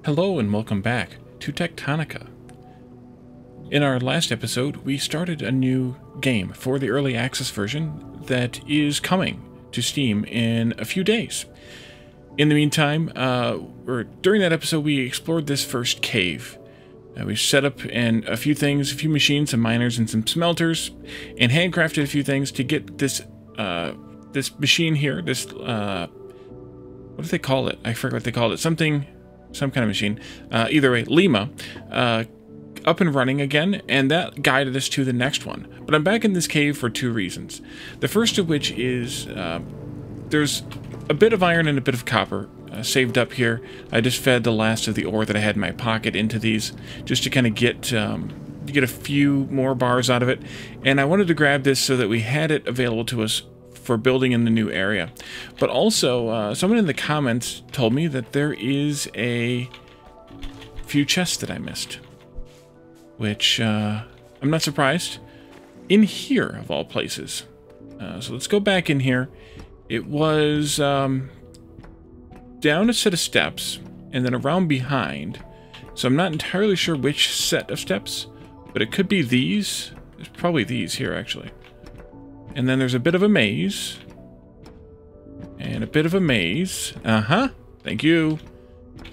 Hello and welcome back to Tectonica. In our last episode, we started a new game for the early access version that is coming to Steam in a few days. In the meantime, during that episode, we explored this first cave. We set up a few things, a few machines, some miners and some smelters, and handcrafted a few things to get this this machine here, what do they call it? I forget what they called it. Some kind of machine. Either way, Lima, up and running again, and that guided us to the next one. But I'm back in this cave for two reasons. The first of which is there's a bit of iron and a bit of copper saved up here. I just fed the last of the ore that I had in my pocket into these, just to kind of get a few more bars out of it. And I wanted to grab this so that we had it available to us for building in the new area. But also, someone in the comments told me that there is a few chests that I missed, which I'm not surprised. In here, of all places. So let's go back in here. It was down a set of steps, and then around behind. So I'm not entirely sure which set of steps, but it could be these. There's probably these here, actually. And then there's a bit of a maze. And a bit of a maze. Uh-huh. Thank you.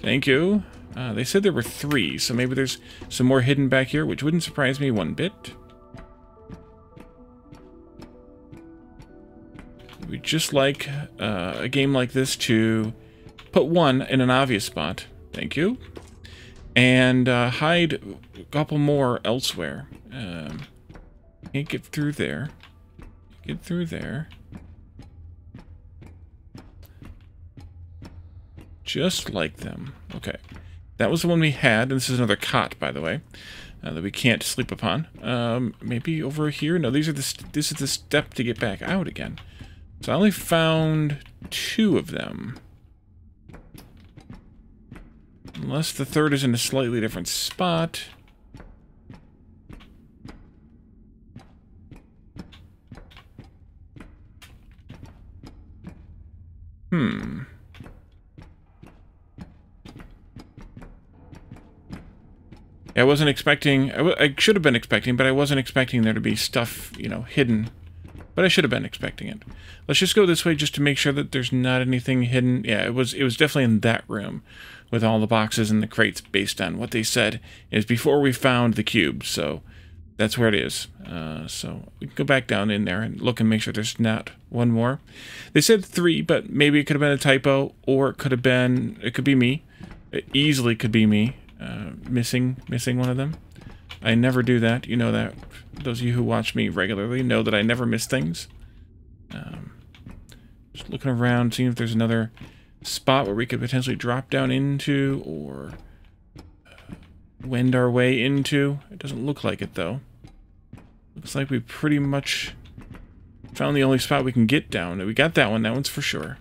Thank you. They said there were 3, so maybe there's some more hidden back here, which wouldn't surprise me one bit. We'd just like a game like this to put one in an obvious spot. Thank you. And hide a couple more elsewhere. Can't get through there. Get through there. Just like them. Okay. That was the one we had, and this is another cot, by the way, that we can't sleep upon. Maybe over here? No, this is the step to get back out again. So I only found 2 of them. Unless the third is in a slightly different spot. I wasn't expecting... I should have been expecting, but I wasn't expecting there to be stuff, you know, hidden. But I should have been expecting it. Let's just go this way just to make sure that there's not anything hidden. Yeah, it was definitely in that room with all the boxes and the crates based on what they said is before we found the cube. So that's where it is. So we can go back down in there and look and make sure there's not one more. They said 3, but maybe it could have been a typo, or it could be me. It easily could be me missing one of them. I never do that. You know that. Those of you who watch me regularly know that I never miss things. Just looking around, seeing if there's another spot where we could potentially drop down into, or wend our way into. It doesn't look like it, though. Looks like we pretty much found the only spot we can get down. We got that one. That one's for sure.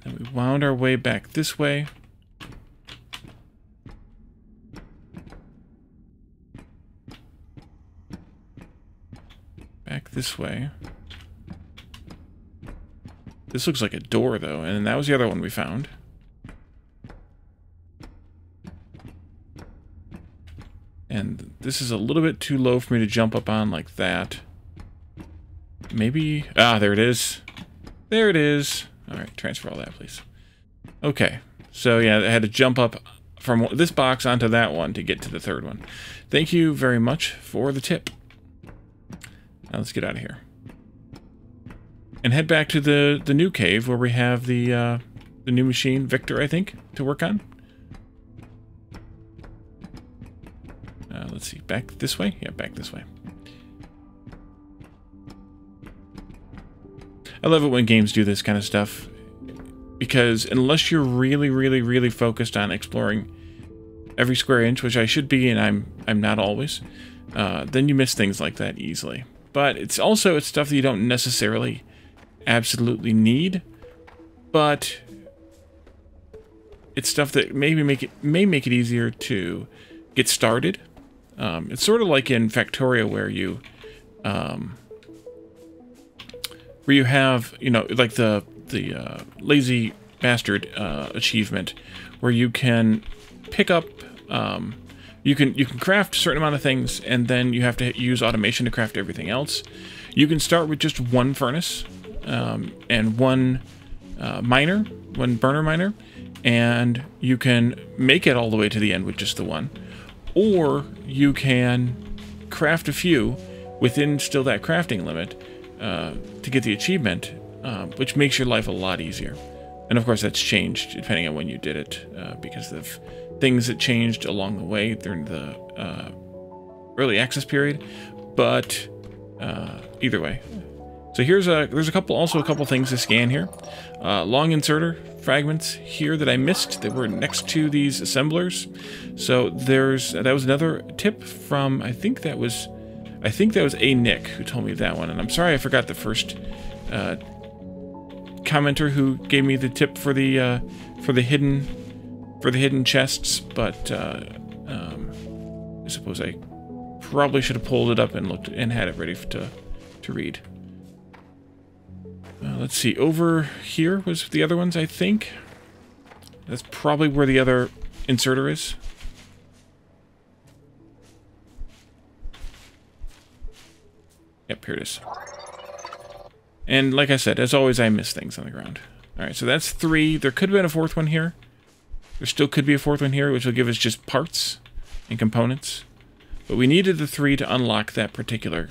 And we wound our way back this way. Back this way. This looks like a door, though, and that was the other one we found. And this is a little bit too low for me to jump up on like that. Maybe... Ah, there it is. There it is. Alright, transfer all that, please. Okay. So, yeah, I had to jump up from this box onto that one to get to the third one. Thank you very much for the tip. Now let's get out of here. And head back to the new cave where we have the new machine, Victor, I think, to work on. Let's see, back this way? Yeah, back this way. I love it when games do this kind of stuff, because unless you're really, really, really focused on exploring every square inch, which I should be, and I'm not always, then you miss things like that easily. But it's stuff that you don't necessarily absolutely need, but it's stuff that may make it easier to get started. It's sort of like in Factorio, where you have, you know, like the lazy bastard achievement, where you can pick up. You can craft a certain amount of things, and then you have to use automation to craft everything else. You can start with just one furnace and one burner miner, and you can make it all the way to the end with just the one. Or you can craft a few within still that crafting limit to get the achievement, which makes your life a lot easier. And of course that's changed depending on when you did it, because of things that changed along the way during the early access period. But either way. So there's a couple things to scan here. Long inserter fragments here that I missed that were next to these assemblers. So that was another tip from I think that was a Nick who told me that one, and I'm sorry I forgot the first commenter who gave me the tip for the hidden chests, but I suppose I probably should have pulled it up and looked and had it ready to read. Let's see, over here was the other ones, I think. That's probably where the other inserter is. Yep, here it is. And like I said, as always, I miss things on the ground. Alright, so that's 3. There could have been a 4th one here. There still could be a 4th one here, which will give us just parts and components. But we needed the 3 to unlock that particular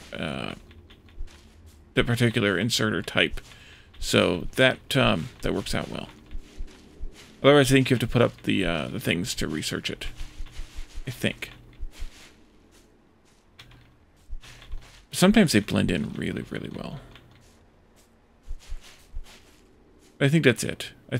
inserter type. So that works out well. Otherwise, I think you have to put up the things to research it. I think. Sometimes they blend in really, really well. I think that's it. I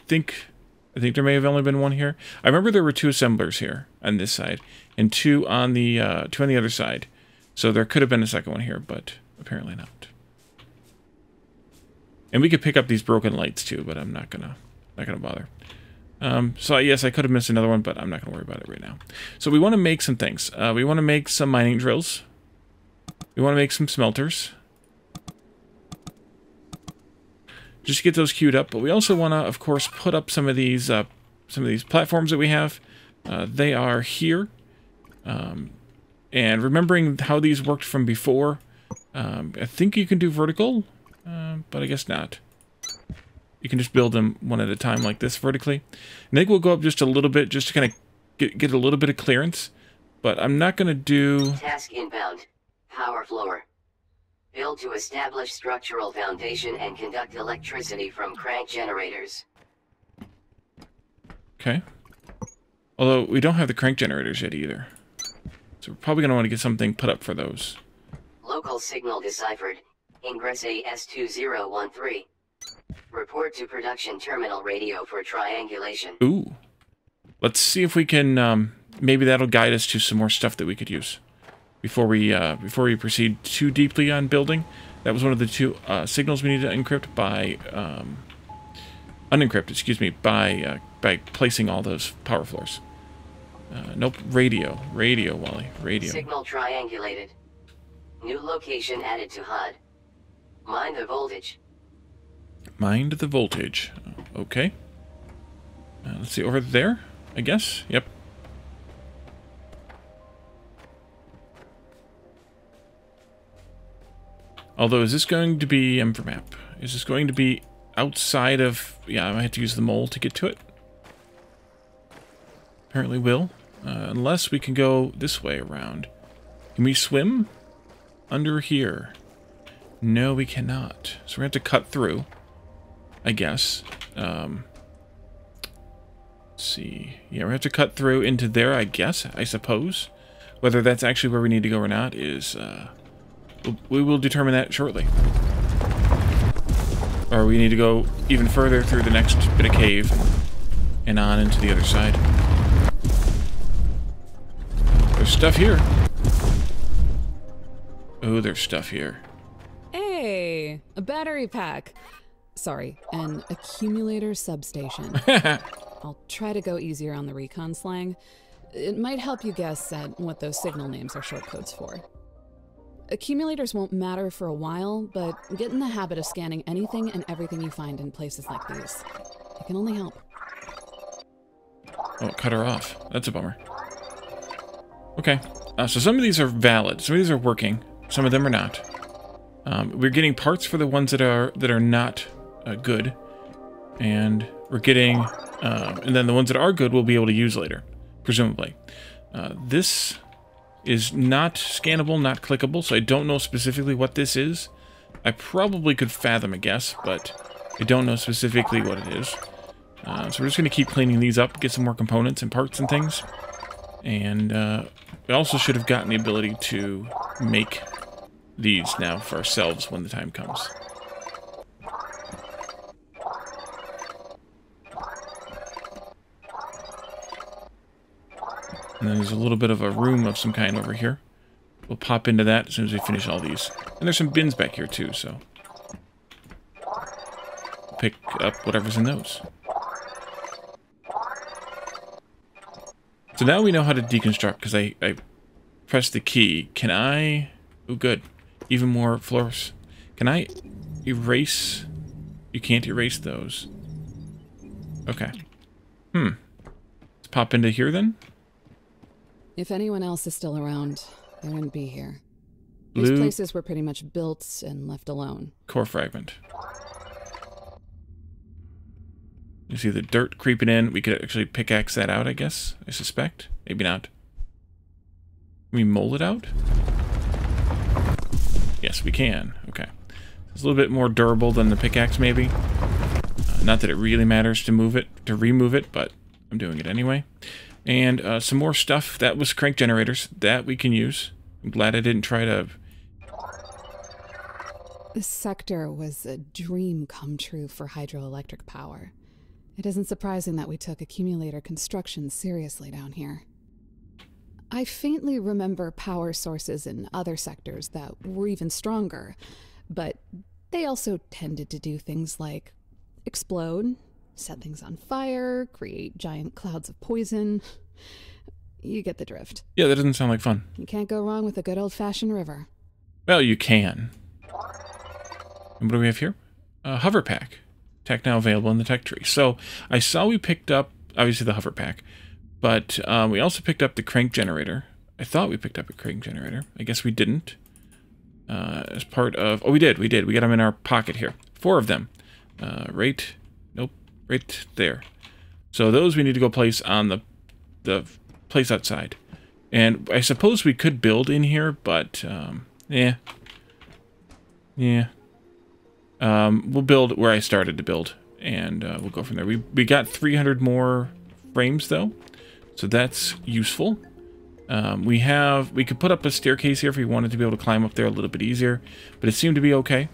think there may have only been one here. I remember there were 2 assemblers here on this side, and 2 on the other side. So there could have been a second one here, but apparently not. And we could pick up these broken lights too, but I'm not gonna bother. So yes, I could have missed another one, but I'm not gonna worry about it right now. So we want to make some things. We want to make some mining drills. We want to make some smelters. Just to get those queued up, but we also want to, of course, put up some of these platforms that we have. They are here, and remembering how these worked from before, I think you can do vertical, but I guess not. You can just build them one at a time like this vertically. And I think we'll go up just a little bit, just to kind of get a little bit of clearance. But I'm not going to do... Task inbound. Power floor. Build to establish structural foundation and conduct electricity from crank generators. Okay. Although we don't have the crank generators yet either. So we're probably going to want to get something put up for those. Local signal deciphered. Ingress AS2013. Report to production terminal radio for triangulation. Ooh. Let's see if we can, maybe that'll guide us to some more stuff that we could use. Before we proceed too deeply on building. That was one of the 2 signals we need to encrypt by, unencrypt, excuse me, by placing all those power floors. Nope, radio, Wally, radio. Signal triangulated. New location added to HUD. Mind the voltage. Mind the voltage. Okay. Let's see, over there, I guess? Yep. Although, is this going to be M for map? Is this going to be outside of... Yeah, I might have to use the mole to get to it. Apparently will. Unless we can go this way around. Can we swim under here? No, we cannot. So we're going to have to cut through, I guess. Let's see. Yeah, we have to cut through into there, I guess, I suppose. Whether that's actually where we need to go or not is... we will determine that shortly. Or we need to go even further through the next bit of cave and on into the other side. There's stuff here. Oh, there's stuff here. Hey, a battery pack. Sorry, an accumulator substation. I'll try to go easier on the recon slang. It might help you guess at what those signal names are short codes for. Accumulators won't matter for a while, but get in the habit of scanning anything and everything you find in places like these. It can only help. Oh, it cut her off. That's a bummer. Okay. So some of these are valid. Some of these are working. Some of them are not. We're getting parts for the ones that are not good. And we're getting... and then the ones that are good we'll be able to use later, presumably. This is not scannable, not clickable, so I don't know specifically what this is. I probably could fathom a guess, but I don't know specifically what it is. So we're just going to keep cleaning these up, get some more components and parts and things. And we also should have gotten the ability to make these now for ourselves when the time comes. And then there's a little bit of a room of some kind over here. We'll pop into that as soon as we finish all these. And there's some bins back here too, so... pick up whatever's in those. So now we know how to deconstruct, because I pressed the key. Can I... oh, good. Even more floors. Can I erase... you can't erase those. Okay. Let's pop into here then. If anyone else is still around, they wouldn't be here. Blue. These places were pretty much built and left alone. Core fragment. You see the dirt creeping in. We could actually pickaxe that out, I guess. I suspect. Maybe not. Can we mold it out? Yes, we can. Okay. It's a little bit more durable than the pickaxe, maybe. Not that it really matters to move it, to remove it, but I'm doing it anyway. And some more stuff. That was crank generators. That we can use. I'm glad I didn't try to... This sector was a dream come true for hydroelectric power. It isn't surprising that we took accumulator construction seriously down here. I faintly remember power sources in other sectors that were even stronger, but they also tended to do things like explode, set things on fire, create giant clouds of poison. You get the drift. Yeah, that doesn't sound like fun. You can't go wrong with a good old-fashioned river. Well, you can. And what do we have here? A hover pack. Tech now available in the tech tree. So, I saw we picked up, obviously, the hover pack. But we also picked up the crank generator. I thought we picked up a crank generator. I guess we didn't. As part of... oh, we did. We got them in our pocket here. 4 of them. Right... nope. Right there. So those we need to go place on the place outside. And I suppose we could build in here, but yeah. We'll build where I started to build, and we'll go from there. We got 300 more frames though, so that's useful. We could put up a staircase here if we wanted to be able to climb up there a little bit easier, but it seemed to be okay.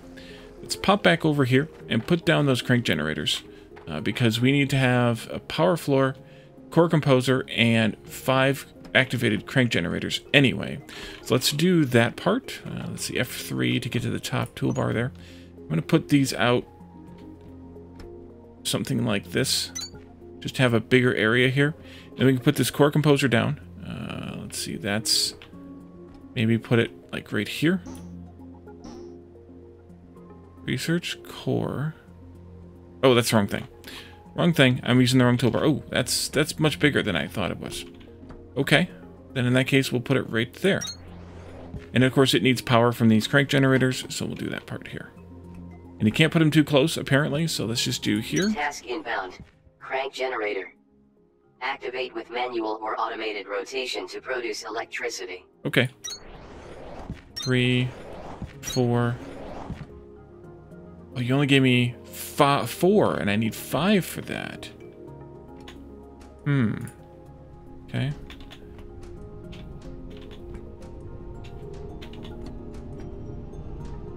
Let's pop back over here and put down those crank generators. Because we need to have a power floor, core composer, and 5 activated crank generators anyway. So let's do that part. Let's see, F3 to get to the top toolbar there. I'm going to put these out something like this. Just have a bigger area here. And we can put this core composer down. Let's see, that's... maybe put it like right here. Research core... oh, that's the wrong thing. Wrong thing. I'm using the wrong toolbar. Oh, that's much bigger than I thought it was. Okay. Then in that case, we'll put it right there. And of course, it needs power from these crank generators, so we'll do that part here. And you can't put them too close, apparently, so let's just do here. Task inbound. Crank generator. Activate with manual or automated rotation to produce electricity. Okay. 3, 4... oh, you only gave me 4, and I need 5 for that. Okay.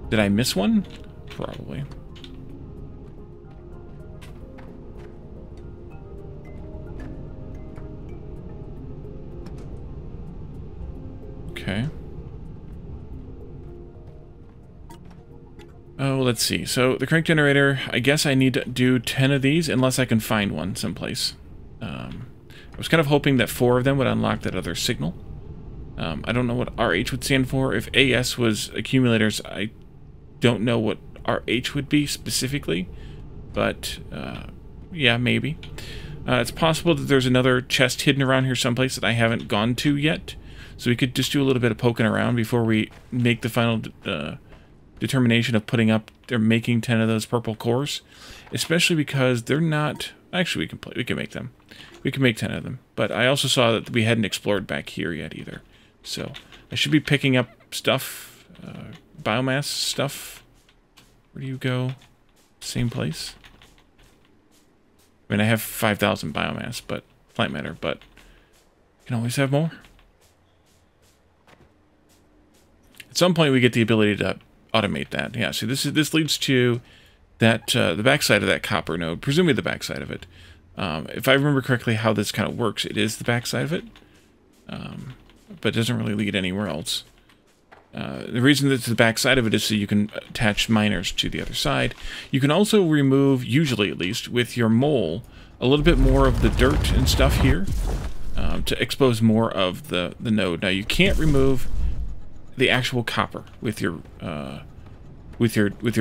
Did I miss one? Probably. Okay. Oh, let's see. So, the crank generator, I guess I need to do 10 of these, unless I can find one someplace. I was kind of hoping that 4 of them would unlock that other signal. I don't know what RH would stand for. If AS was accumulators, I don't know what RH would be specifically. But, yeah, maybe. It's possible that there's another chest hidden around here someplace that I haven't gone to yet. So we could just do a little bit of poking around before we make the final determination of putting up or making 10 of those purple cores. Especially because they're not... Actually, we can make them. We can make 10 of them. But I also saw that we hadn't explored back here yet either. So I should be picking up stuff, biomass stuff. Where do you go? Same place? I mean, I have 5,000 biomass, but plant matter, but you can always have more. At some point, we get the ability to automate that. Yeah, see, this leads to that the backside of that copper node, presumably the backside of it. If I remember correctly, how this kind of works, it is the backside of it, but it doesn't really lead anywhere else. The reason that it's the back side of it is so you can attach miners to the other side. You can also remove, usually at least, with your mole, a little bit more of the dirt and stuff here to expose more of the node. Now you can't remove the actual copper with your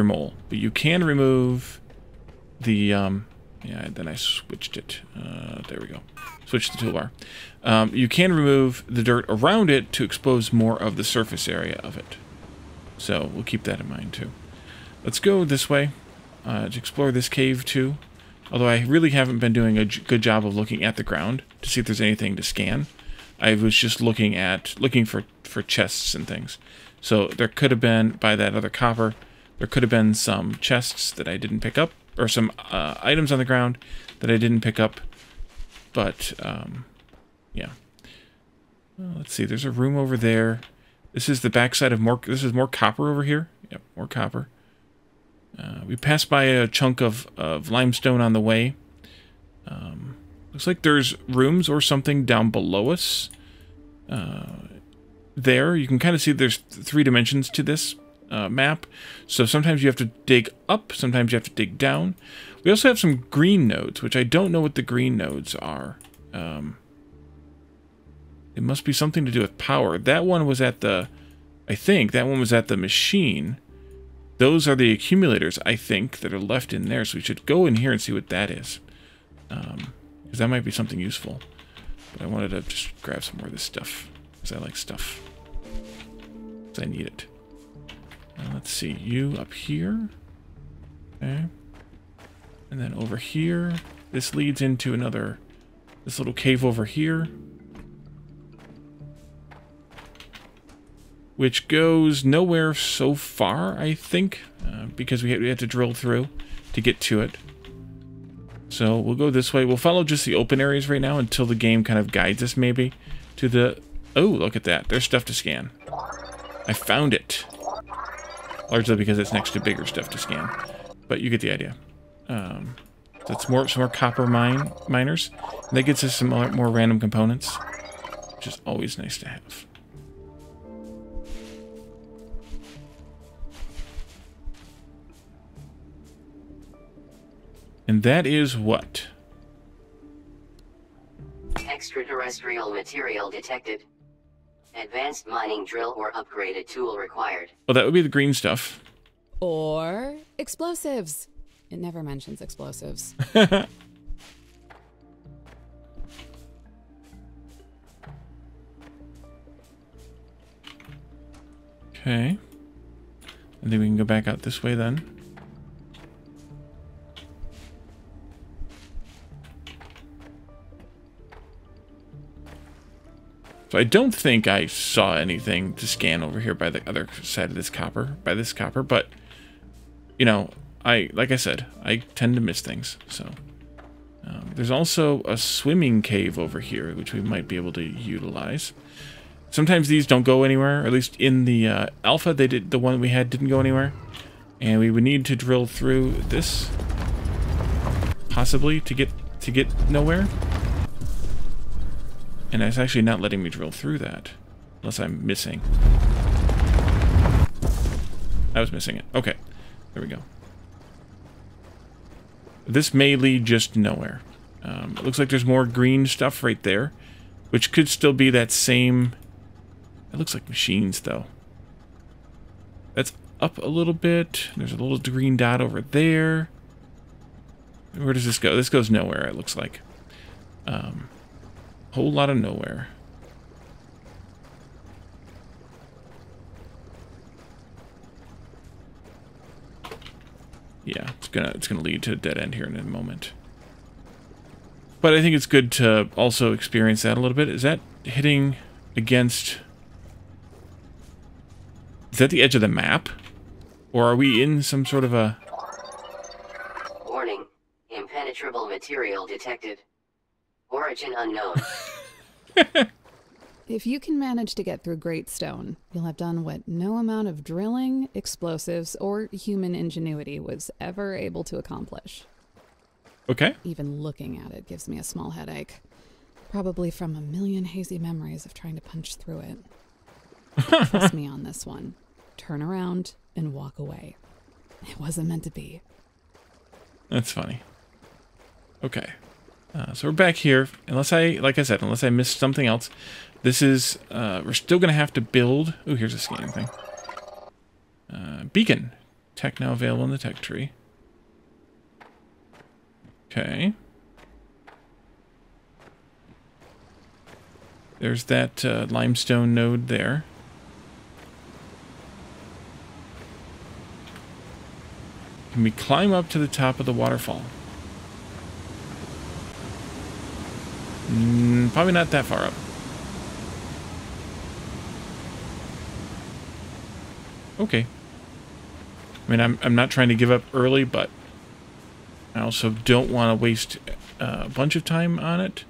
mole, but you can remove the yeah. Then I switched it. There we go. Switch the toolbar. You can remove the dirt around it to expose more of the surface area of it. So we'll keep that in mind too. Let's go this way to explore this cave too. Although I really haven't been doing a good job of looking at the ground to see if there's anything to scan. I was just looking for chests and things. So there could have been, by that other copper, there could have been some chests that I didn't pick up, or some items on the ground that I didn't pick up. But, yeah. Well, let's see, there's a room over there. This is the backside of more, this is more copper over here. Yep, more copper. We passed by a chunk of limestone on the way. Looks like there's rooms or something down below us. There, you can kind of see there's 3 dimensions to this map. So sometimes you have to dig up, sometimes you have to dig down. We also have some green nodes, which I don't know what the green nodes are. It must be something to do with power. That one was at the... I think that one was at the machine. Those are the accumulators, I think, that are left in there. So we should go in here and see what that is. Because that might be something useful. But I wanted to just grab some more of this stuff. Because I like stuff. Because I need it. Let's see. You up here. Okay. And then over here. This leads into another... This little cave over here. Which goes nowhere so far, I think. Because we had to drill through to get to it. So we'll go this way. We'll follow just the open areas right now until the game kind of guides us maybe to the... Oh, look at that. There's stuff to scan. I found it. Largely because it's next to bigger stuff to scan. But you get the idea. That's some more copper miners. And that gets us some more random components. Which is always nice to have. And that is what? Extraterrestrial material detected. Advanced mining drill or upgraded tool required. Well, that would be the green stuff. Or explosives. It never mentions explosives. Okay. I think we can go back out this way then. So I don't think I saw anything to scan over here by the other side of this copper, but, you know, like I said, I tend to miss things, so. There's also a swimming cave over here, which we might be able to utilize. Sometimes these don't go anywhere, or at least in the alpha, the one we had didn't go anywhere. And we would need to drill through this, possibly, to get nowhere. And it's actually not letting me drill through that. Unless I'm missing. I was missing it. Okay. There we go. This may lead just nowhere. It looks like there's more green stuff right there. Which could still be that same It looks like machines, though. That's up a little bit. There's a little green dot over there. Where does this go? This goes nowhere, it looks like. Whole lot of nowhere. Yeah, it's gonna lead to a dead end here in a moment. But I think it's good to also experience that a little bit. Is that hitting against... Is that the edge of the map? Or are we in some sort of a... Warning. Impenetrable material detected. Origin unknown. If you can manage to get through Greatstone, you'll have done what no amount of drilling, explosives, or human ingenuity was ever able to accomplish. Okay. Even looking at it gives me a small headache. Probably from a million hazy memories of trying to punch through it. Trust me on this one. Turn around and walk away. It wasn't meant to be. That's funny. Okay. So we're back here. Unless like I said, unless I missed something else. This is, we're still going to have to build... Ooh, here's a scanning thing. Beacon. Tech now available in the tech tree. Okay. There's that limestone node there. Can we climb up to the top of the waterfall? Probably not that far up. Okay. I mean, I'm not trying to give up early, but I also don't want to waste a bunch of time on it.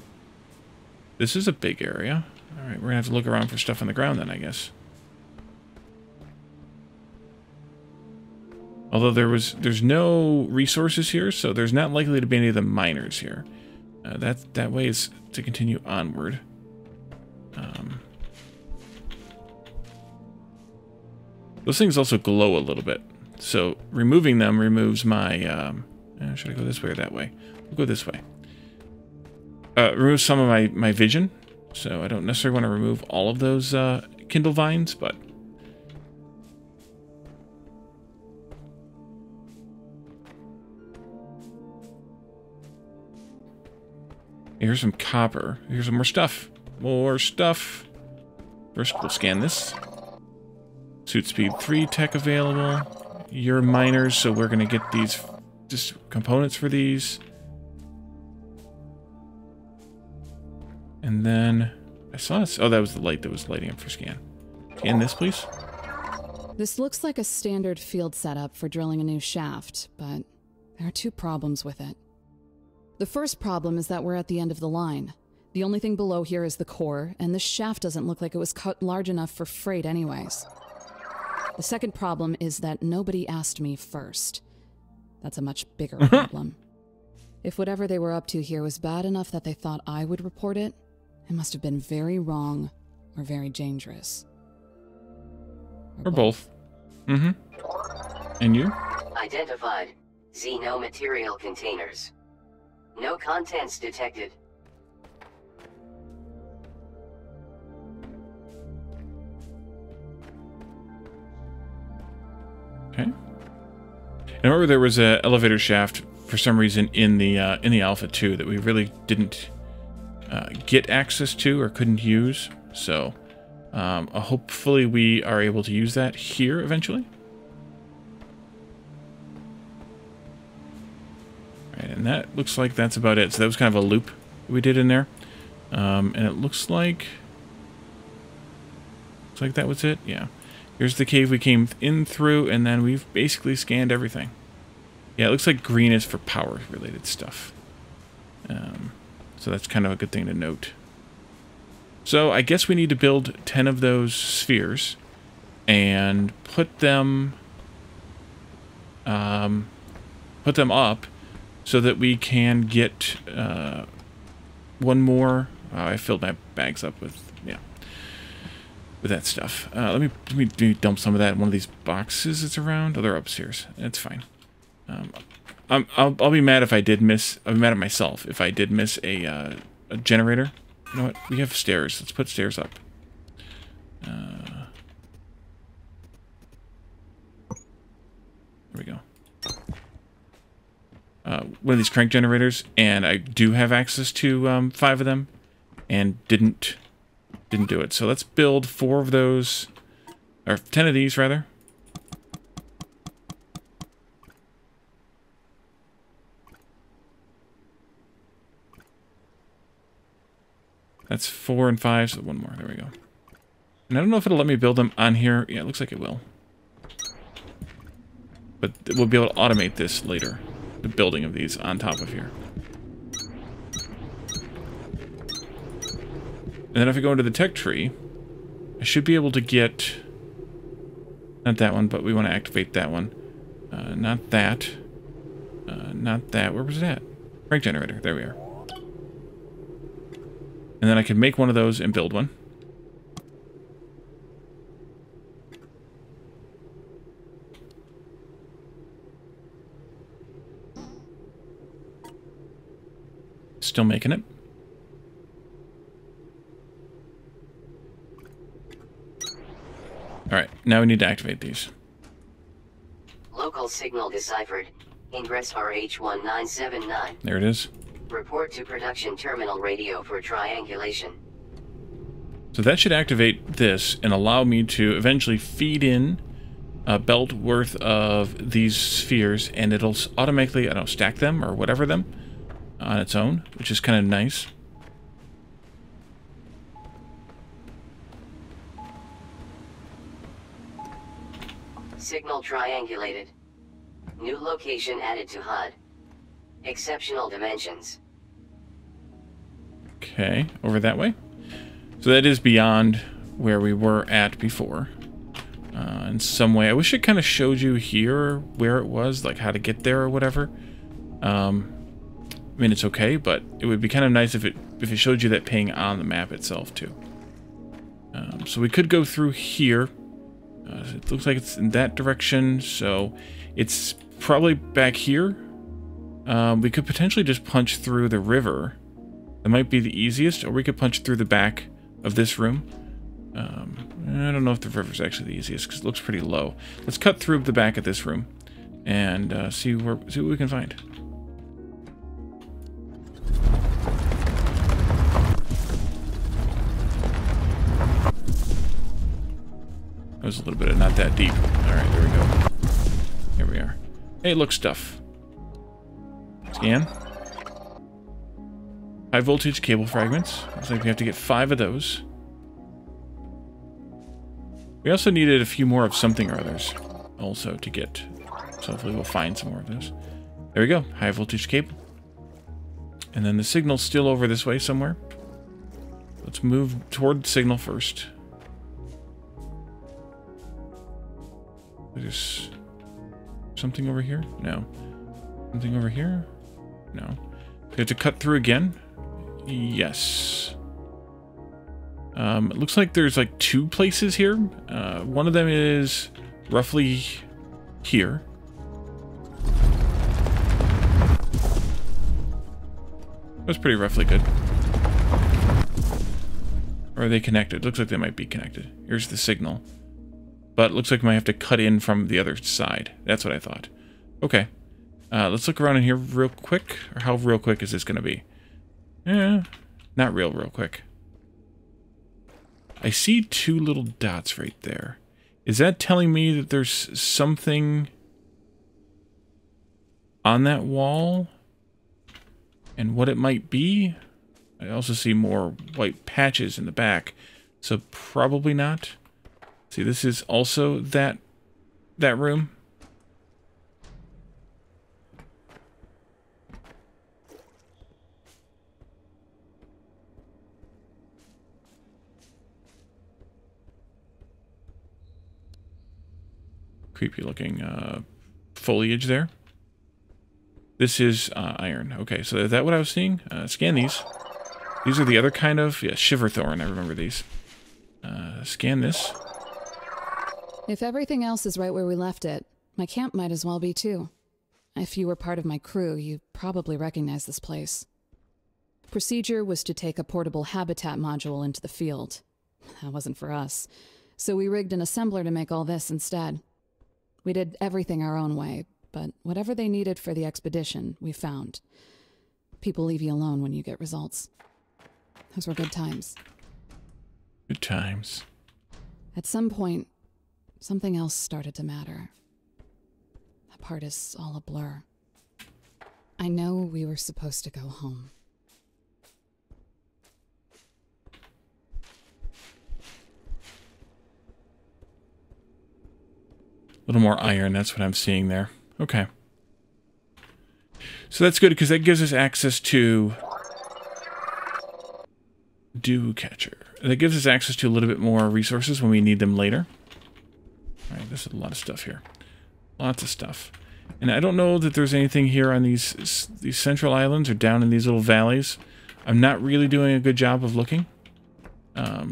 This is a big area. All right, we're going to have to look around for stuff on the ground then, I guess. Although there's no resources here, so there's not likely to be any of the miners here. That way is to continue onward. Those things also glow a little bit, so removing them removes my... should I go this way or that way? We'll go this way. Removes some of my vision, so I don't necessarily want to remove all of those Kindle vines, but... Here's some copper. Here's some more stuff. More stuff. First, we'll scan this. Suit speed 3 tech available. You're miners, so we're going to get these just components for these. And then I saw this. Oh, that was the light that was lighting up for scan. Scan this, please. This looks like a standard field setup for drilling a new shaft, but there are 2 problems with it. The first problem is that we're at the end of the line. The only thing below here is the core, and this shaft doesn't look like it was cut large enough for freight anyways. The second problem is that nobody asked me first. That's a much bigger problem. If whatever they were up to here was bad enough that they thought I would report it, it must have been very wrong or very dangerous. Or both. Mm-hmm. And you? Identified. Xeno material containers. No contents detected. Okay. And remember, there was an elevator shaft for some reason in the Alpha 2 that we really didn't get access to or couldn't use. So hopefully we are able to use that here eventually. Right, and that looks like that's about it. So that was kind of a loop we did in there. And it looks like that was it. Yeah. Here's the cave we came in through, and then we've basically scanned everything. Yeah, it looks like green is for power-related stuff. So that's kind of a good thing to note. So I guess we need to build 10 of those spheres and put them up so that we can get one more. I filled my bags up with that stuff. Let me dump some of that in one of these boxes that's around. Oh, they're upstairs. That's fine. I'll be mad if I did miss. I'll be mad at myself if I did miss a generator. You know what? We have stairs. Let's put stairs up. one of these crank generators, and I do have access to 5 of them, and didn't do it. So let's build 4 of those, or 10 of these rather. That's 4 and 5, so 1 more. There we go. And I don't know if it'll let me build them on here. Yeah, it looks like it will. But we'll be able to automate this later. The building of these on top of here. And then if I go into the tech tree, I should be able to get... Not that one, but we want to activate that one. Not that. Not that. Where was it at? Crank generator. There we are. And then I can make one of those and build one. Still making it. Alright, now we need to activate these. Local signal deciphered. Ingress RH1979. There it is. Report to production terminal radio for triangulation. So that should activate this and allow me to eventually feed in a belt worth of these spheres, and it'll automatically, I don't know, stack them or whatever them on its own, which is kind of nice. Signal triangulated. New location added to HUD. Exceptional dimensions. Okay, over that way. So that is beyond where we were at before. In some way, I wish it kind of showed you here where it was, like how to get there or whatever. I mean, it's okay, but it would be kind of nice if it showed you that ping on the map itself too. So we could go through here. It looks like it's in that direction, so it's probably back here. We could potentially just punch through the river. That might be the easiest, or we could punch through the back of this room. I don't know if the river's actually the easiest, because it looks pretty low. Let's cut through the back of this room and see what we can find. That was a little bit of not that deep. Alright, there we go. Here we are. Hey, look, stuff. Scan. High voltage cable fragments. Looks like we have to get 5 of those. We also needed a few more of something or others also to get. So hopefully we'll find some more of those. There we go. High voltage cable. And then the signal's still over this way somewhere. Let's move toward the signal first. There's something over here? No. Something over here? No. We have to cut through again? Yes. It looks like there's like 2 places here. One of them is roughly here. That's pretty roughly good. Or are they connected? Looks like they might be connected. Here's the signal. But it looks like we might have to cut in from the other side. That's what I thought. Okay. Let's look around in here real quick. Or how real quick is this going to be? Not real quick. I see 2 little dots right there. Is that telling me that there's something on that wall? And what it might be? I also see more white patches in the back. So probably not. See, this is also that room. Creepy looking foliage there. This is iron. Okay, so is that what I was seeing? Scan these. These are the other kind of... Yeah, Shiverthorn, I remember these. Scan this. If everything else is right where we left it, my camp might as well be too. If you were part of my crew, you'd probably recognize this place. Procedure was to take a portable habitat module into the field. That wasn't for us, so we rigged an assembler to make all this instead. We did everything our own way, but whatever they needed for the expedition, we found. People leave you alone when you get results. Those were good times. Good times. At some point, something else started to matter. That part is all a blur. I know we were supposed to go home. A little more iron, that's what I'm seeing there. Okay. So that's good, because that gives us access to Dew Catcher. That gives us access to a little bit more resources when we need them later. Alright, there's a lot of stuff here. Lots of stuff. And I don't know that there's anything here on these central islands or down in these little valleys. I'm not really doing a good job of looking.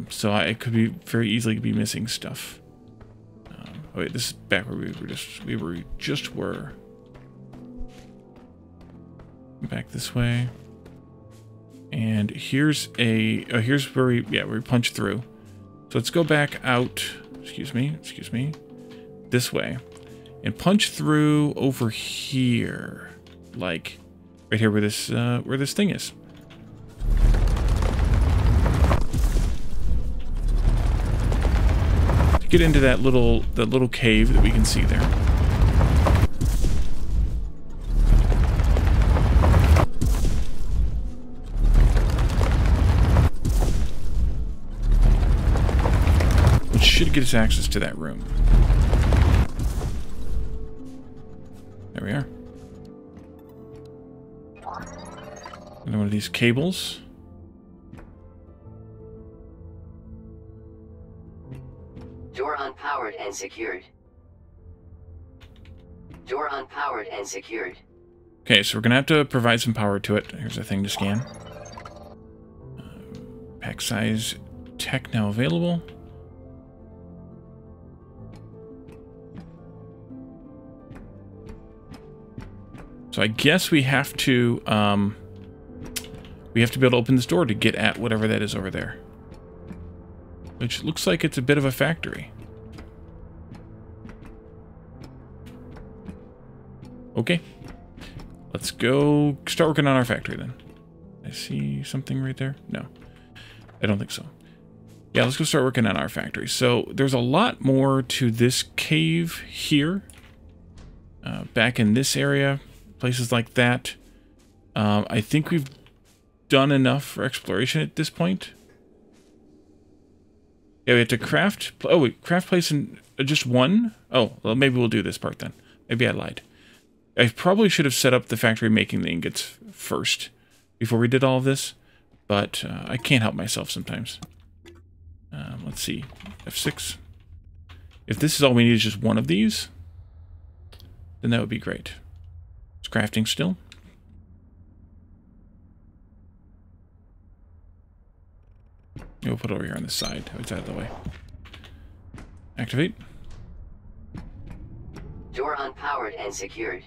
So I could be very easily be missing stuff. Oh wait, this is back where we just were. Back this way. And here's here's where we punch through. So let's go back out, excuse me, this way. And punch through over here. Like right here where this thing is. To get into that little cave that we can see there. Which should get us access to that room. There we are. And one of these cables. Door unpowered and secured. Door unpowered and secured. Okay, so we're gonna have to provide some power to it. Here's a thing to scan. Pack size tech now available. So I guess we have to be able to open this door to get at whatever that is over there. Which looks like it's a bit of a factory. Okay. Let's go start working on our factory then. I see something right there? No. I don't think so. Yeah, let's go start working on our factory. So there's a lot more to this cave here. Back in this area. Places like that. I think we've done enough for exploration at this point. Yeah, we have to craft... Oh, wait. Craft place in just one? Oh, well, maybe we'll do this part then. Maybe I lied. I probably should have set up the factory making the ingots first before we did all of this. But I can't help myself sometimes. Let's see. F6. If this is all we need is just one of these, then that would be great. It's crafting still. We'll put it over here on this side. It's out of the way. Activate. Door unpowered and secured.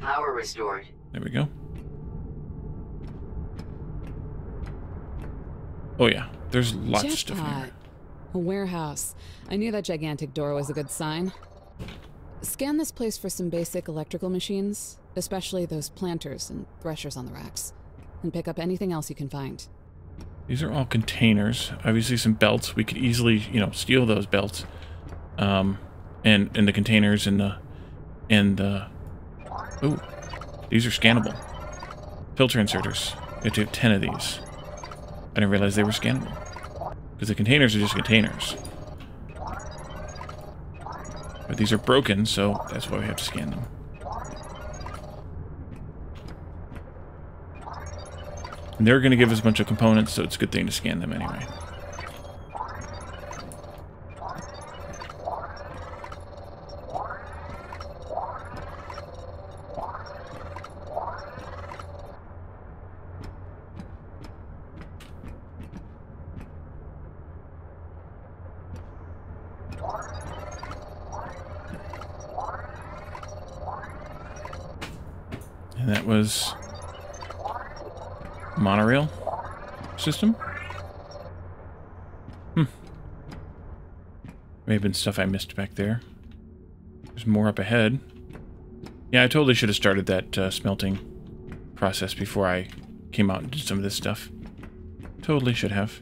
Power restored. There we go. Oh yeah, there's lots of stuff in here. A warehouse. I knew that gigantic door was a good sign. Scan this place for some basic electrical machines, especially those planters and threshers on the racks, and pick up anything else you can find. These are all containers. Obviously some belts. We could easily, steal those belts. And the containers and the... Ooh, these are scannable. Filter inserters. We have to have 10 of these. I didn't realize they were scannable. Because the containers are just containers. But these are broken, so that's why we have to scan them. And they're going to give us a bunch of components, so it's a good thing to scan them anyway. And that was monorail system. May have been stuff I missed back there. There's There's more up ahead. Yeah, I totally should have started that smelting process before I came out and did some of this stuff. Totally should have.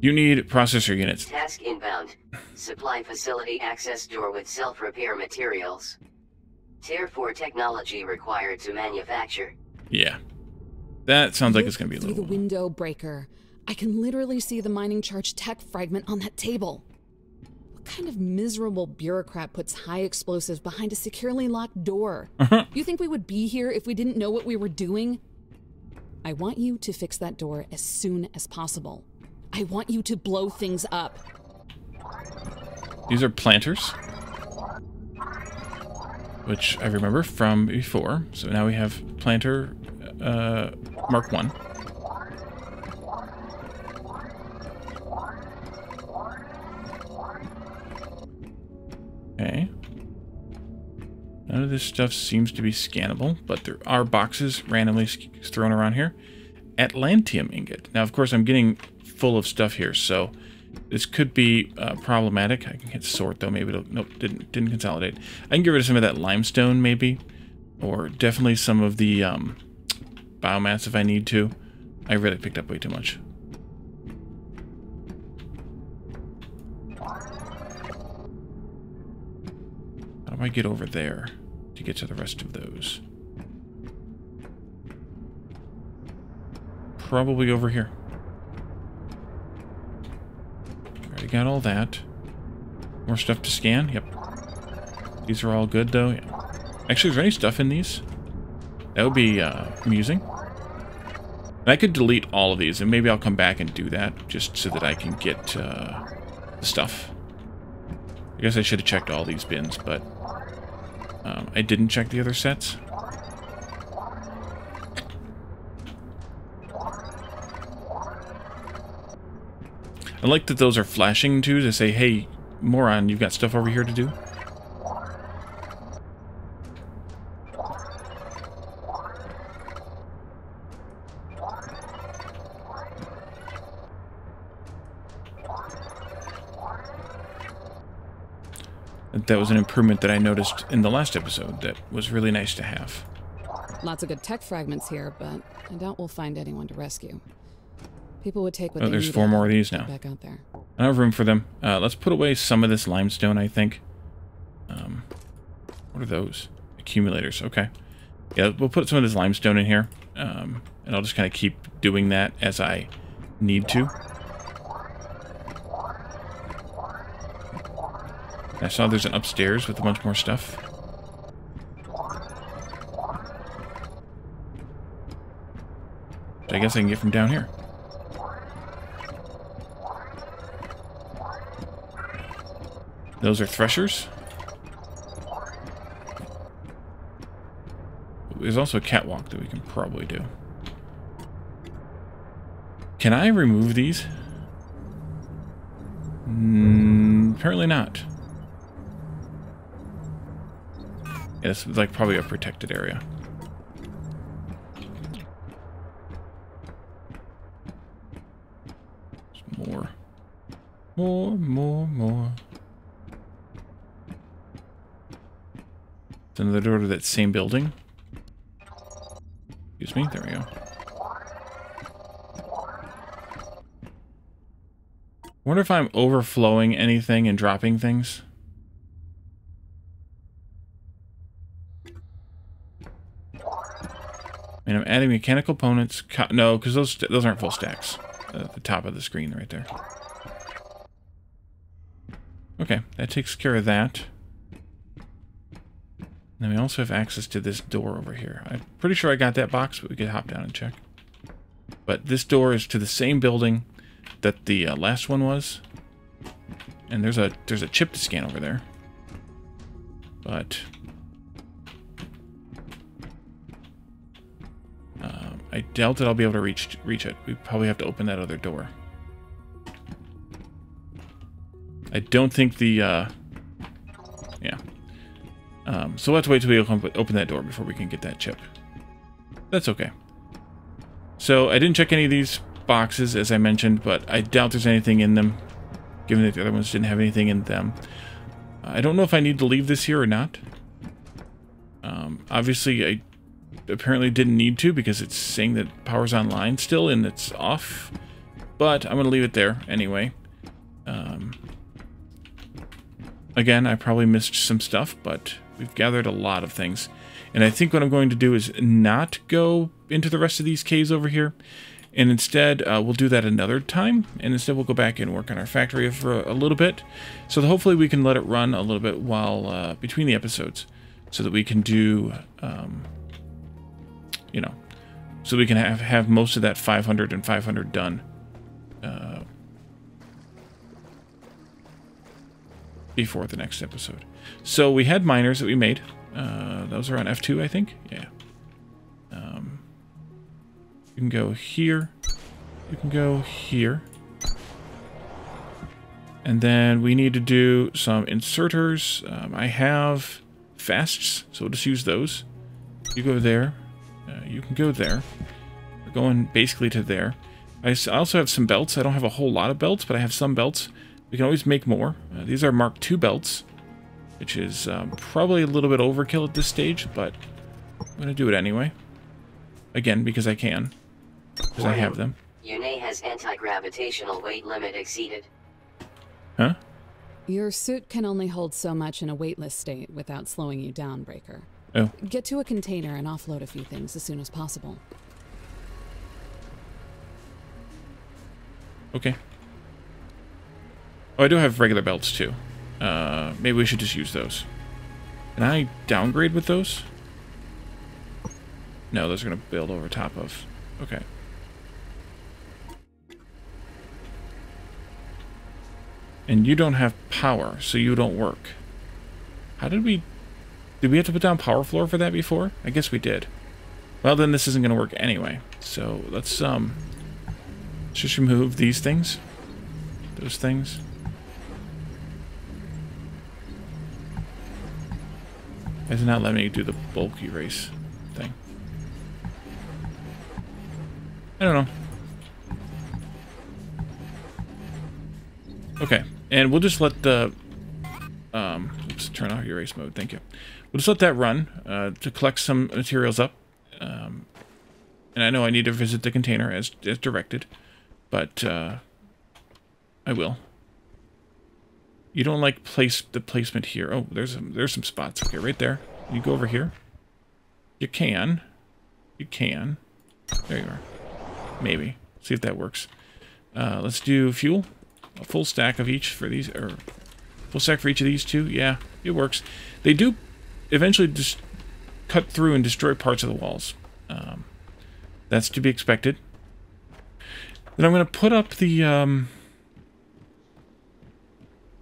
You need processor units. Task inbound. Supply facility access door with self-repair materials. Tier 4 technology required to manufacture. Yeah. That sounds like it's going to be a Through little... the window breaker. I can literally see the mining charge tech fragment on that table. What kind of miserable bureaucrat puts high explosives behind a securely locked door? You think we would be here if we didn't know what we were doing? I want you to fix that door as soon as possible. I want you to blow things up. These are planters, which I remember from before. So now we have planter Mark 1. Okay. None of this stuff seems to be scannable, but there are boxes randomly thrown around here. Atlantium ingot. Now, of course, I'm getting full of stuff here, so this could be problematic. I can hit sort, though. Maybe it'll... Nope, didn't consolidate. I can get rid of some of that limestone, maybe. Or definitely some of the biomass if I need to. I really picked up way too much. How do I get over there to get to the rest of those? Probably over here. Already got all that. More stuff to scan? Yep. These are all good, though. Yeah. Actually, is there any stuff in these? That would be amusing. And I could delete all of these, and maybe I'll come back and do that, just so that I can get the stuff. I guess I should have checked all these bins, but I didn't check the other sets. I like that those are flashing, too, to say, hey, moron, you've got stuff over here to do. That was an improvement that I noticed in the last episode that was really nice to have. Lots of good tech fragments here, but I doubt we'll find anyone to rescue. People would take what they need. There's 4 more of these now. Back out there. I don't have room for them. Let's put away some of this limestone, I think. What are those? Accumulators. Okay. Yeah, we'll put some of this limestone in here. And I'll just kind of keep doing that as I need to. I saw there's an upstairs with a bunch more stuff. Which I guess I can get from down here. Those are threshers. There's also a catwalk that we can probably do. Can I remove these? Apparently not. Yeah, this is like probably a protected area. There's more. More. It's another door to that same building. Excuse me, there we go. Wonder if I'm overflowing anything and dropping things. And I'm adding mechanical components. No, because those aren't full stacks. At the top of the screen right there. Okay, that takes care of that. And then we also have access to this door over here. I'm pretty sure I got that box, but we could hop down and check. But this door is to the same building that the last one was. And there's a chip to scan over there. But I doubt that I'll be able to reach it. We probably have to open that other door. I don't think the yeah. So we'll have to wait till we open that door before we can get that chip. That's okay. So I didn't check any of these boxes, as I mentioned, but I doubt there's anything in them. given that the other ones didn't have anything in them. I don't know if I need to leave this here or not. Obviously, I apparently didn't need to because it's saying that power's online still and it's off. But I'm going to leave it there anyway. Again, I probably missed some stuff, but we've gathered a lot of things. And I think what I'm going to do is not go into the rest of these caves over here. And instead, we'll do that another time. And instead, we'll go back and work on our factory for a little bit. So that hopefully we can let it run a little bit while between the episodes. So that we can do, you know, so we can have most of that 500 and 500 done. Before the next episode. So we had miners that we made. Those are on F2, I think. Yeah. You can go here. You can go here. And then we need to do some inserters. I have fasts, so we'll just use those. You go there. You can go there. We're going basically to there. I also have some belts. I don't have a whole lot of belts, but I have some belts. We can always make more. These are Mark II belts, which is probably a little bit overkill at this stage, but I'm going to do it anyway. Again, because I can. Because I have them. Yune has anti-gravitational weight limit exceeded. Huh? Your suit can only hold so much in a weightless state without slowing you down, Breaker. Oh. Get to a container and offload a few things as soon as possible. Okay. Oh, I do have regular belts, too. Maybe we should just use those. Can I downgrade with those? No, those are going to build over top of. Okay. And you don't have power, so you don't work. How did we... Did we have to put down power floor for that before? I guess we did. Well, then this isn't going to work anyway. So let's just remove these things. Those things. It's not letting me do the bulk erase thing. I don't know. Okay, and we'll just let the... Oops, turn off erase mode, thank you. We'll just let that run to collect some materials up. And I know I need to visit the container as directed, but I will. You don't like the placement here. Oh, there's some spots. Okay, right there. You go over here. You can. You can. There you are. Maybe. See if that works. Let's do fuel. A full stack of each for these, or full stack for each of these two. Yeah, it works. They do eventually just cut through and destroy parts of the walls. That's to be expected. Then I'm going to put up the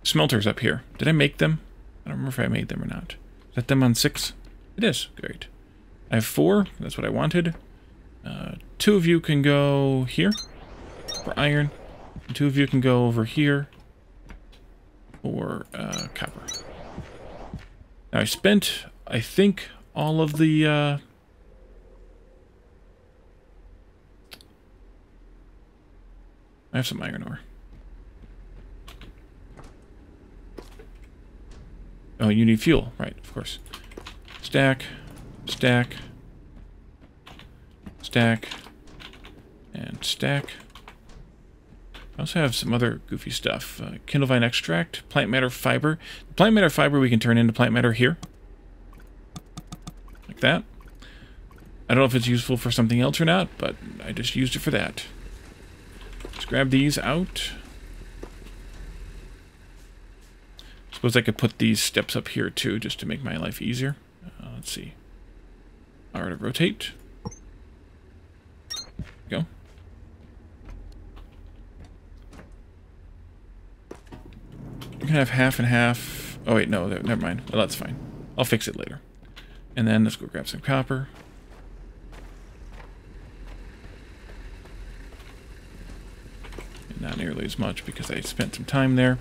smelters up here. Did I make them? I don't remember if I made them or not. Is that them on 6? It is. Great. I have 4. That's what I wanted. 2 of you can go here for iron. And 2 of you can go over here for copper. Now I spent, I think, all of the... I have some iron ore. Oh, you need fuel. Right, of course. Stack, stack, stack, and stack. I also have some other goofy stuff. Kindlevine extract, plant matter fiber. The plant matter fiber we can turn into plant matter here. Like that. I don't know if it's useful for something else or not, but I just used it for that. Let's grab these out. Suppose I could put these steps up here too, just to make my life easier. Let's see. Art of rotate. Go. You can have half and half. Oh wait, no, never mind. Well, that's fine. I'll fix it later. And then let's go grab some copper. Not nearly as much because I spent some time there.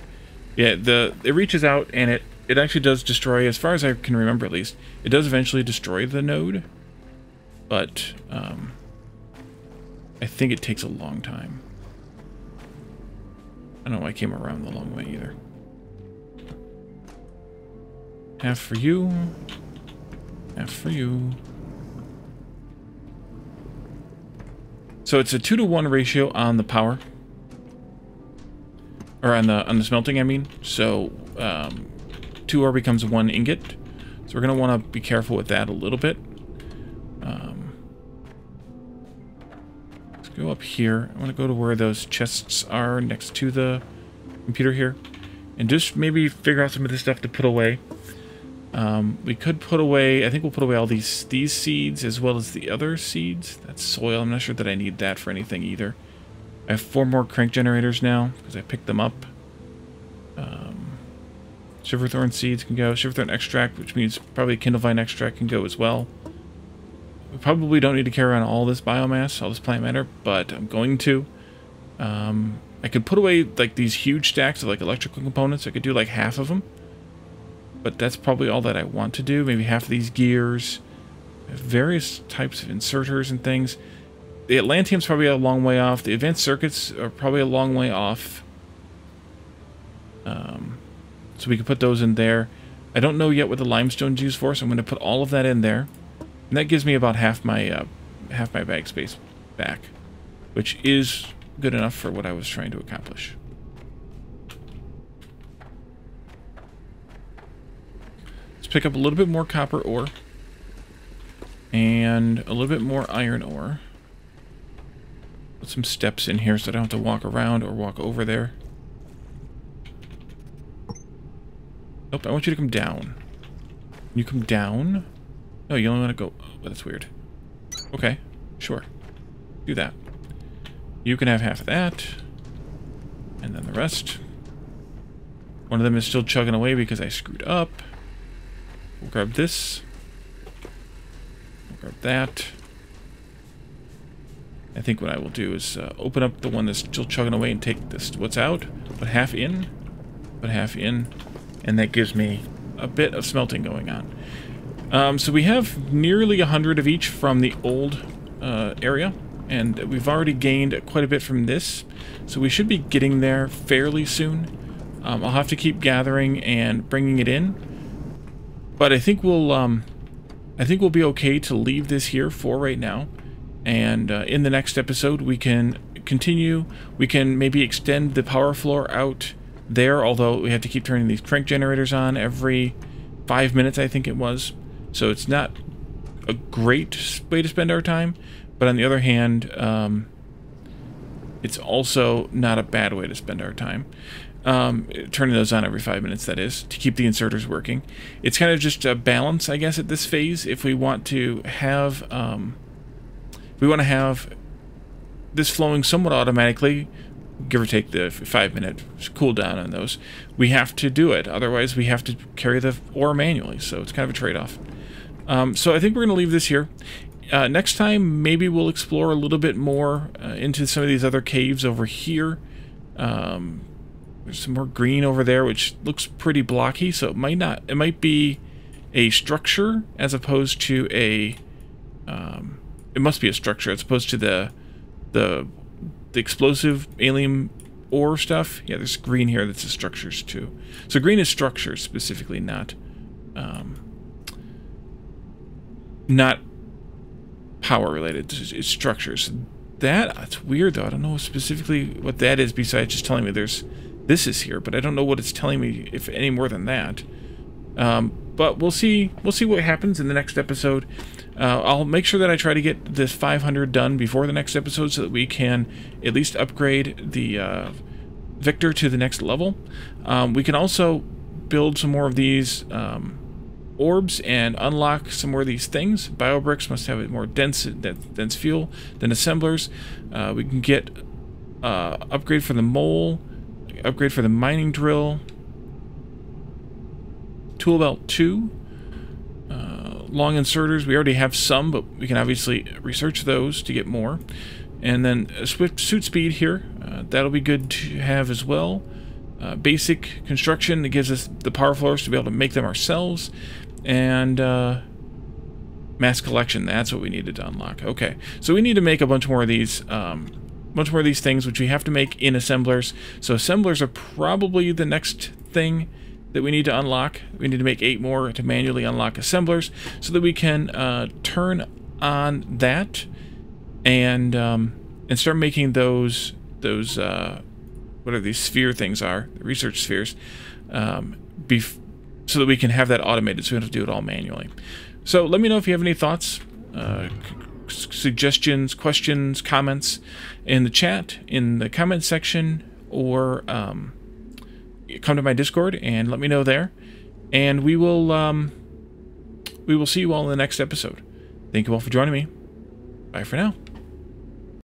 Yeah, it reaches out and it actually does destroy, as far as I can remember at least, it does eventually destroy the node. But I think it takes a long time. I don't know why I came around the long way either. Half for you. Half for you. So it's a 2-to-1 ratio on the power. Or on the smelting, I mean. So 2 ore becomes 1 ingot. So we're going to want to be careful with that a little bit. Let's go up here. I want to go to where those chests are next to the computer here. And just maybe figure out some of this stuff to put away. We could put away, I think we'll put away all these seeds as well as the other seeds. That's soil. I'm not sure that I need that for anything either. I have 4 more crank generators now because I picked them up. Shiverthorn seeds can go. Shiverthorn extract, which means probably Kindlevine extract, can go as well. We probably don't need to carry on all this biomass, all this plant matter, but I'm going to. I could put away like these huge stacks of like electrical components. I could do like half of them. But that's probably all that I want to do. Maybe half of these gears. Various types of inserters and things. The Atlanteum's probably a long way off. The advanced circuits are probably a long way off. So we can put those in there. I don't know yet what the limestone's used for, so I'm going to put all of that in there. And that gives me about half my bag space back. Which is good enough for what I was trying to accomplish. Pick up a little bit more copper ore and a little bit more iron ore. Put some steps in here so I don't have to walk around or walk over there. Nope, I want you to come down. You come down? No, you only want to go... Oh, that's weird. Okay, sure. Do that. You can have half of that. And then the rest. One of them is still chugging away because I screwed up. We'll grab this. We'll grab that. I think what I will do is open up the one that's still chugging away and take this what's out. Put half in. Put half in. And that gives me a bit of smelting going on. So we have nearly 100 of each from the old area. And we've already gained quite a bit from this. So we should be getting there fairly soon. I'll have to keep gathering and bringing it in. But I think we'll be okay to leave this here for right now. And in the next episode, we can continue. We can maybe extend the power floor out there, although we have to keep turning these crank generators on every 5 minutes, I think it was. So it's not a great way to spend our time. But on the other hand, it's also not a bad way to spend our time. Turning those on every 5 minutes, that is, to keep the inserters working. It's kind of just a balance, I guess, at this phase. If we want to have, this flowing somewhat automatically, give or take the 5-minute cooldown on those, we have to do it. Otherwise, we have to carry the ore manually. So it's kind of a trade-off. So I think we're going to leave this here. Next time, maybe we'll explore a little bit more into some of these other caves over here. There's some more green over there, which looks pretty blocky, so it might be a structure as opposed to a, it must be a structure as opposed to the explosive alien ore stuff. Yeah, there's green here that's the structures too. So green is structures specifically, not power related. It's structures. That's weird though. I don't know specifically what that is besides just telling me this is here, but I don't know what it's telling me, if any more than that. But we'll see what happens in the next episode. I'll make sure that I try to get this 500 done before the next episode so that we can at least upgrade the Victor to the next level. We can also build some more of these orbs and unlock some more of these things. Biobricks must have a more dense fuel than assemblers. We can get upgrade for the mole, upgrade for the mining drill, tool belt 2, long inserters. We already have some, but we can obviously research those to get more. And then swift suit speed here, that'll be good to have as well. Basic construction that gives us the power floors to be able to make them ourselves. And mass collection, that's what we needed to unlock. Okay, so we need to make a bunch more of these bunch more of these things, which we have to make in assemblers. So assemblers are probably the next thing that we need to unlock. We need to make 8 more to manually unlock assemblers so that we can turn on that and start making those what are these sphere things are, the research spheres, so that we can have that automated so we don't have to do it all manually. So let me know if you have any thoughts, suggestions, questions, comments in the chat, in the comment section, or come to my Discord and let me know there. And we will see you all in the next episode. Thank you all for joining me. Bye for now.